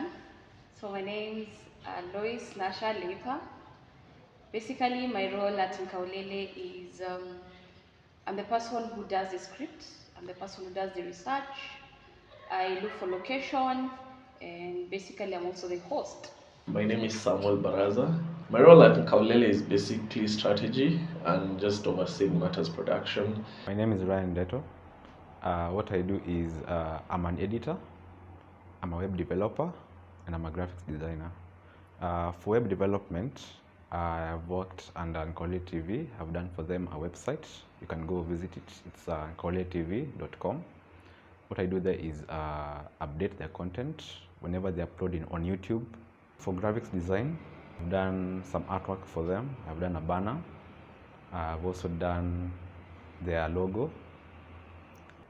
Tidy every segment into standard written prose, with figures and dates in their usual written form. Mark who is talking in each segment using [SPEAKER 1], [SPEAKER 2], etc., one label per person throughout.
[SPEAKER 1] Ep1. So my name's Lois Nasha Lepa. Basically, my role at Nkaulele is I'm the person who does the script, I'm the person who does the research, I look for location, and basically I'm also the host.
[SPEAKER 2] My name is Samuel Baraza. My role at Nkaulele is basically strategy and just overseeing matters production.
[SPEAKER 3] My name is Ryan Deto. What I do is I'm an editor, I'm a web developer, and I'm a graphics designer. For web development, I've worked under Nkaulele TV. I've done for them a website. You can go visit it. It's nkauleletv.com. What I do there is update their content whenever they upload on YouTube. For graphics design, I've done some artwork for them. I've done a banner. I've also done their logo.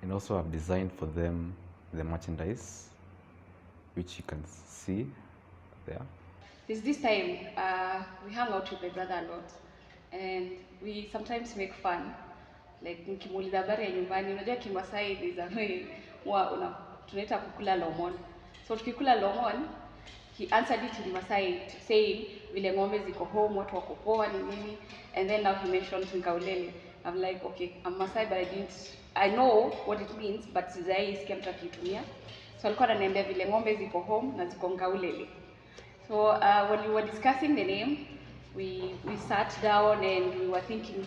[SPEAKER 3] And also I've designed for them the merchandise, which you can see there.
[SPEAKER 1] This time, we hang out with my brother a lot, and we sometimes make fun. Like nikimuuliza habari ya nyumbani, unajua Kimasai there's a way tunaita kukula lomon. So tukikula lomon, he answered it in Masai saying vile ng'ombe ziko home, watu wako poa ni nini, and then now he mentioned Nkaulele. I'm like, okay, I'm Masai, but I know what it means, but sijai sikia mtu akitumia. So alikuwa ananiambia vile ng'ombe ziko home na ziko Nkaulele. So when we were discussing the name, we sat down and we were thinking,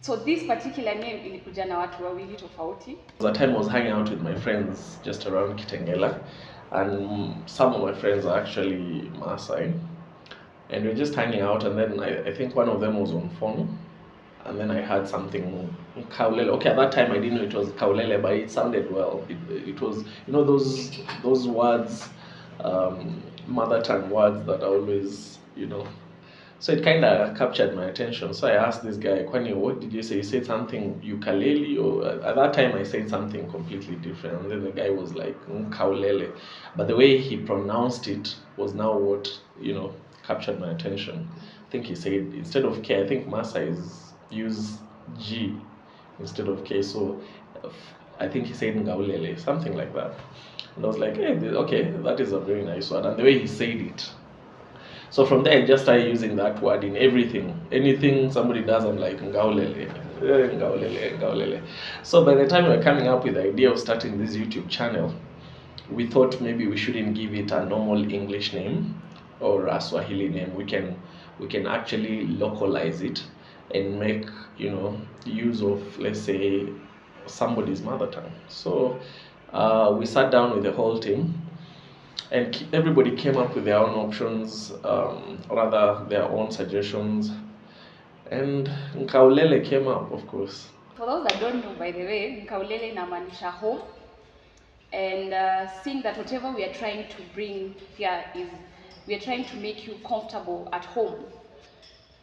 [SPEAKER 1] so this particular name ilikuja na watu wawili tofauti.
[SPEAKER 2] That time I was hanging out with my friends just around Kitengela, and some of my friends are actually Maasai, and we were just hanging out, and then I think one of them was on phone, and then I heard something Nkaulele. Okay, at that time I didn't know it was Nkaulele, but it sounded well. It was, you know, those words, mother tongue words that are always, you know. So it kind of captured my attention. So I asked this guy, Kwani, what did you say? You said something ukulele, or at that time I said something completely different. And then the guy was like, Nkaulele. But the way he pronounced it was now what, you know, captured my attention. I think he said, instead of K, I think Maasai's use G instead of K. So I think he said Nkaulele, something like that. And I was like, hey, okay, that is a very nice one. And the way he said it. So from there, I just started using that word in everything. Anything somebody does, I'm like, Nkaulele, Nkaulele, Nkaulele. So by the time we were coming up with the idea of starting this YouTube channel, we thought maybe we shouldn't give it a normal English name or a Swahili name. We can actually localize it and make, you know, use of, let's say, somebody's mother tongue. So we sat down with the whole team, and everybody came up with their own options, rather their own suggestions, and Nkaulele came up, of course.
[SPEAKER 1] For those that don't know, by the way, Nkaulele inamaanisha home, and seeing that whatever we are trying to bring here is we are trying to make you comfortable at home.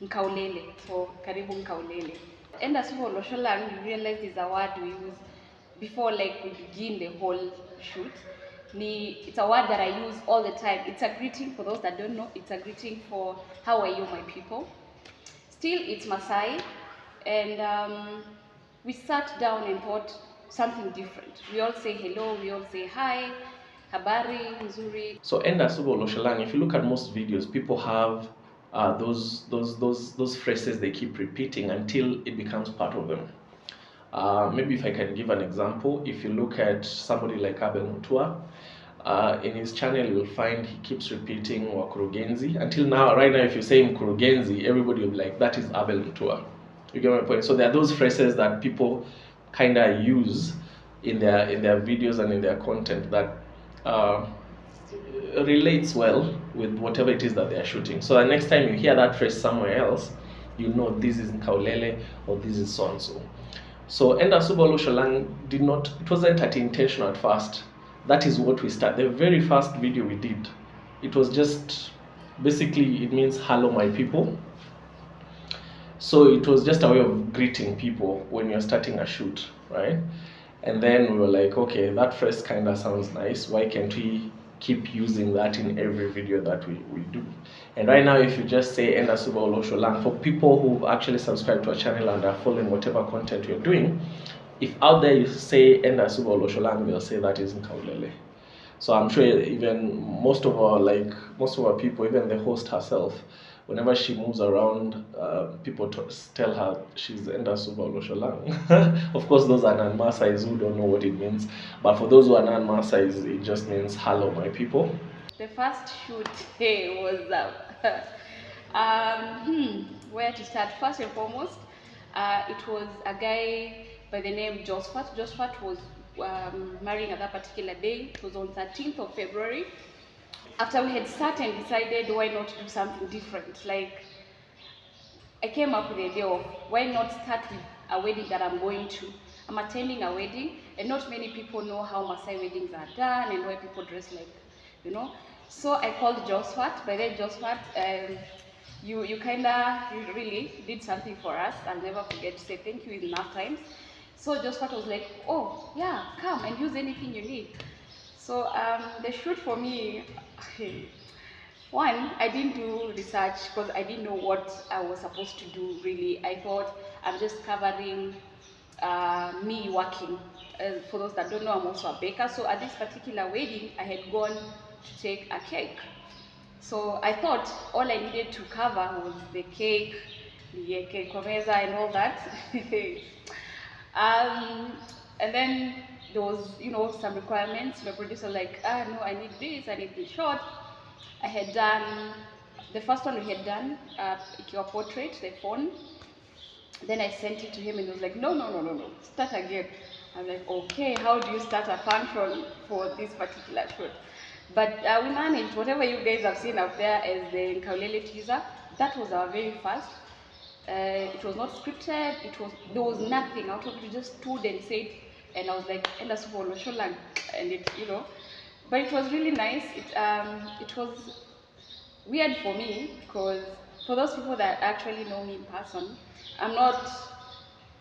[SPEAKER 1] Nkaulele, so karibu Nkaulele. And as for Losholang, we realized is a word we use before, like we begin the whole shoot. It's a word that I use all the time. It's a greeting for those that don't know. It's a greeting for how are you, my people. Still, it's Maasai, and we sat down and thought something different. We all say hello, we all say hi, habari, nzuri.
[SPEAKER 2] So Enda Subo Losholang, if you look at most videos, people have those phrases they keep repeating until it becomes part of them. Maybe if I can give an example, if you look at somebody like Abel Mutua, in his channel you'll find he keeps repeating Wakurugenzi. Until now, right now, if you say Mkurugenzi, everybody will be like, that is Abel Mutua. You get my point? So there are those phrases that people kind of use in their videos and in their content that relates well with whatever it is that they are shooting. So the next time you hear that phrase somewhere else, you know this is Nkaulele or this is so and so. So Enda Subo Losholang it wasn't at intention at first. That is what we started. The very first video we did, it was just, basically it means hello my people. So it was just a way of greeting people when you're starting a shoot, right? And then we were like, okay, that phrase kind of sounds nice. Why can't we keep using that in every video that we do? And right now, if you just say Enda Subo Losholang, for people who've actually subscribed to our channel and are following whatever content you're doing, if out there you say Enda Subo Losholang, they'll say that is Nkaulele. So I'm sure even most of our people, even the host herself, whenever she moves around, people tell her she's Enda Suba Olosholang. Of course, those are non-Maasais who don't know what it means, but for those who are non-Maasais, it just means hello, my people.
[SPEAKER 1] The first shoot was where to start. First and foremost, it was a guy by the name Josephat. Josephat was marrying at that particular day. It was on 13th of February. After we had sat and decided why not do something different, like I came up with the idea of why not start with a wedding that I'm going to. I'm attending a wedding, and not many people know how Maasai weddings are done and why people dress like, you know. So I called Josfat. By then, Josfat, you really did something for us. I'll never forget to say thank you enough times. So Josfat was like, oh yeah, come and use anything you need. So the shoot for me, one, I didn't do research because I didn't know what I was supposed to do really. I thought I'm just covering me working. For those that don't know, I'm also a baker. So at this particular wedding, I had gone to take a cake. So I thought all I needed to cover was the cake, the cake komeza and all that. um, and then there was, some requirements. My producer was like, no, I need this, I need this shot. I had done, the first one we had done, ikiwa portrait, the phone. Then I sent it to him and he was like, no, no, no, no, no, start again. I'm like, okay, how do you start a function for this particular shoot? But we managed. Whatever you guys have seen up there as the Nkaulele teaser, that was our very first. It was not scripted. There was nothing out of it. We just stood and said, and I was like, "Enda Sufolo Sholang," and but it was really nice. It was weird for me because for those people that actually know me in person, I'm not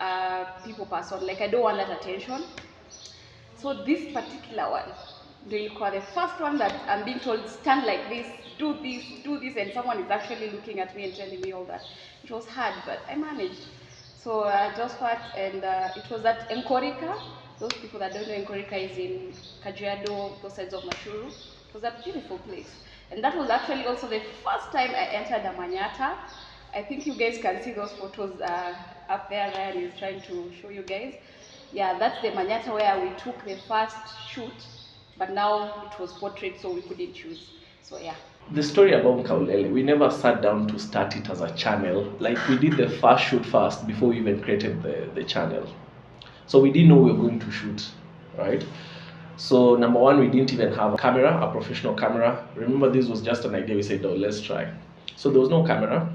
[SPEAKER 1] a people person. Like I don't want that attention. So this particular one, they call the first one that I'm being told stand like do this, and someone is actually looking at me and telling me all that. It was hard, but I managed. So just what, and it was at Nkorika. Those people that don't know, Nkorika is in Kajiado, those sides of Mashuru. It was a beautiful place. And that was actually also the first time I entered a Manyata. I think you guys can see those photos up there. Ryan is trying to show you guys. Yeah, that's the Manyata where we took the first shoot, but now it was portrait, so we couldn't choose. So yeah.
[SPEAKER 2] The story about Nkaulele, we never sat down to start it as a channel. Like we did the first shoot first before we even created the channel. So we didn't know we were going to shoot, right? So number one, we didn't even have a camera, a professional camera. Remember, this was just an idea. We said, oh, let's try. So there was no camera,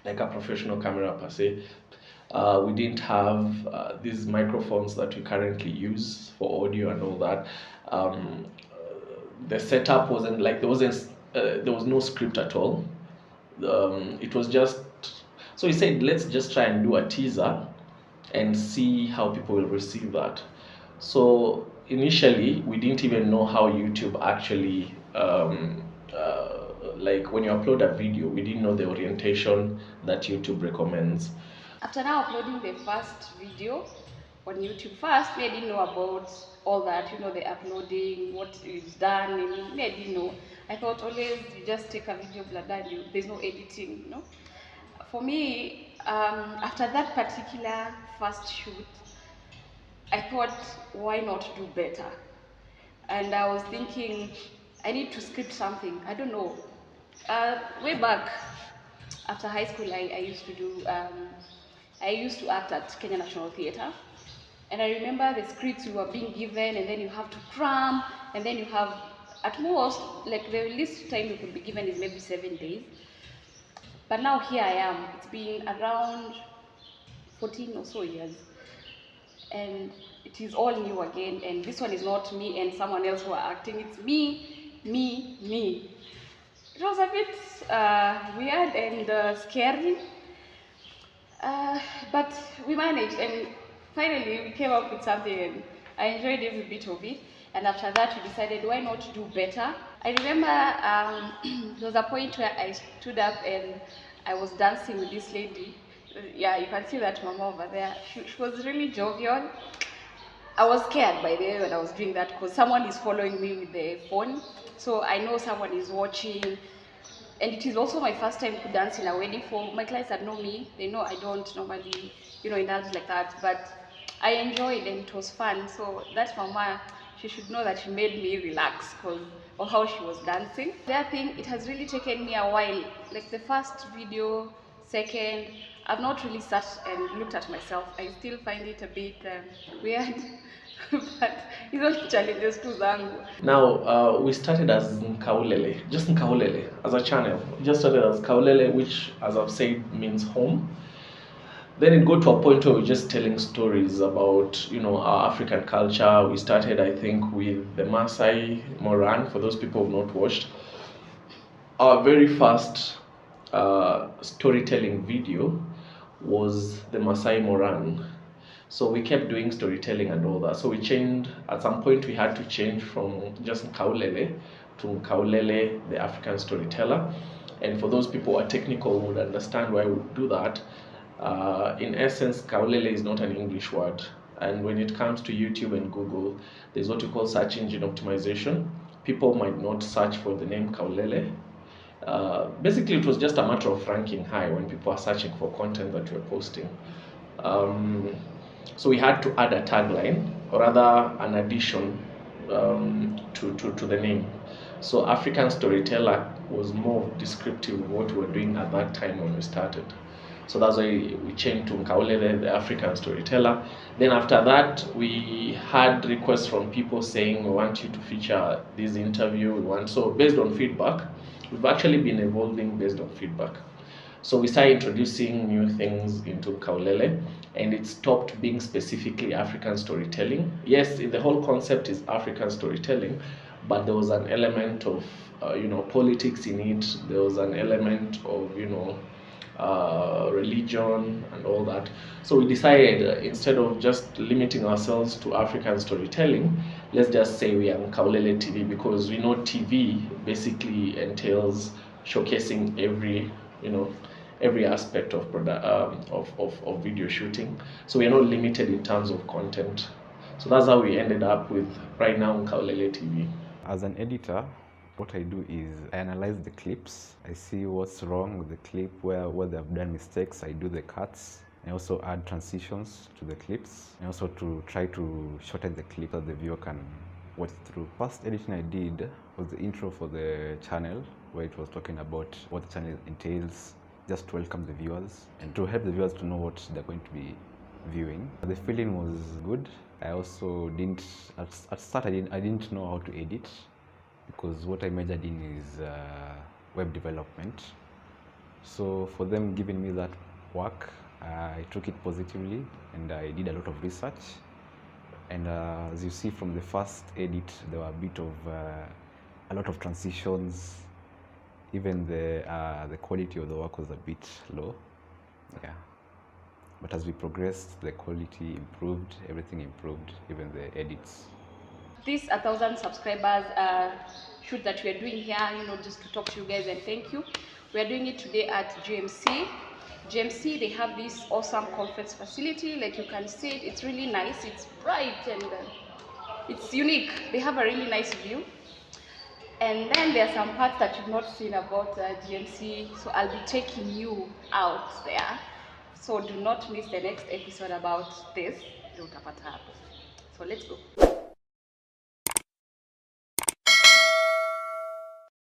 [SPEAKER 2] like a professional camera per se. We didn't have these microphones that we currently use for audio and all that. The setup wasn't like there was no script at all. It was just so we said let's just try and do a teaser and see how people will receive that. So initially we didn't even know how YouTube actually like when you upload a video, we didn't know the orientation that YouTube recommends.
[SPEAKER 1] After now uploading the first video on YouTube, first me I didn't know about all that, the uploading, what is done, and me I didn't know. I thought always you just take a video, blah blah, there's no editing. For me, after that particular first shoot, I thought, why not do better? And I was thinking, I need to script something. I don't know. Way back after high school, I used to act at Kenya National Theatre. And I remember the scripts you were being given, and then you have to cram, and then you have, at most, like the least time you could be given is maybe 7 days. But now here I am. It's been around 14 or so years. And it is all new again, and this one is not me and someone else who are acting, it's me. It was a bit weird and scary, but we managed, and finally we came up with something, and I enjoyed every bit of it. And after that we decided, why not do better? I remember there was a point where I stood up and I was dancing with this lady. Yeah, you can see that mama over there. She was really jovial. I was scared by the way when I was doing that because someone is following me with the phone. So I know someone is watching. And it is also my first time to dance in a wedding. For my clients that know me, they know I don't normally, indulge like that. But I enjoyed and it was fun. So that mama, she should know that she made me relax because of how she was dancing. That thing, it has really taken me a while. Like the first video, second, I've not really sat and looked at myself. I still find it a bit weird. But it's only challenges to zangu.
[SPEAKER 2] Now, we started as Nkaulele, just Nkaulele, as a channel. We just started as Nkaulele, which, as I've said, means home. Then it got to a point where we're just telling stories about, our African culture. We started, I think, with the Maasai Moran, for those people who've not watched. Our very first storytelling video was the Maasai Moran. So we kept doing storytelling and all that. So we changed, at some point we had to change from just Nkaulele to Nkaulele, the African storyteller. And for those people who are technical would understand why we do that. In essence, Nkaulele is not an English word. And when it comes to YouTube and Google, there's what you call search engine optimization. People might not search for the name Nkaulele. Basically, it was just a matter of ranking high when people are searching for content that you're posting. So we had to add a tagline, or rather an addition to the name. So African Storyteller was more descriptive of what we were doing at that time when we started. So that's why we changed to Nkaulele, the African Storyteller. Then after that, we had requests from people saying, we want you to feature this interview. So based on feedback, we've actually been evolving based on feedback. So we started introducing new things into Nkaulele, and it stopped being specifically African storytelling. Yes, the whole concept is African storytelling, but there was an element of politics in it. There was an element of religion and all that. So we decided instead of just limiting ourselves to African storytelling, let's just say we are Nkaulele TV, because we know TV basically entails showcasing every aspect of video shooting. So we are not limited in terms of content. So that's how we ended up with right now Nkaulele TV.
[SPEAKER 3] As an editor, what I do is I analyze the clips. I see what's wrong with the clip, where they have done mistakes. I do the cuts. I also add transitions to the clips, and also to try to shorten the clip so the viewer can watch through. First editing I did was the intro for the channel, where it was talking about what the channel entails, just to welcome the viewers and to help the viewers to know what they're going to be viewing. The feeling was good. I also didn't, at start I didn't know how to edit, because what I majored in is web development. So for them giving me that work, I took it positively and I did a lot of research. And as you see from the first edit, there were a lot of transitions. Even the quality of the work was a bit low. Yeah. But as we progressed, the quality improved, everything improved, even the edits.
[SPEAKER 1] This 1,000 subscribers shoot that we are doing here, just to talk to you guys and thank you. We are doing it today at GMC. GMC, they have this awesome conference facility. Like you can see it, it's really nice, it's bright, and it's unique. They have a really nice view. And then there are some parts that you've not seen about GMC, so I'll be taking you out there. So do not miss the next episode about this. So let's go.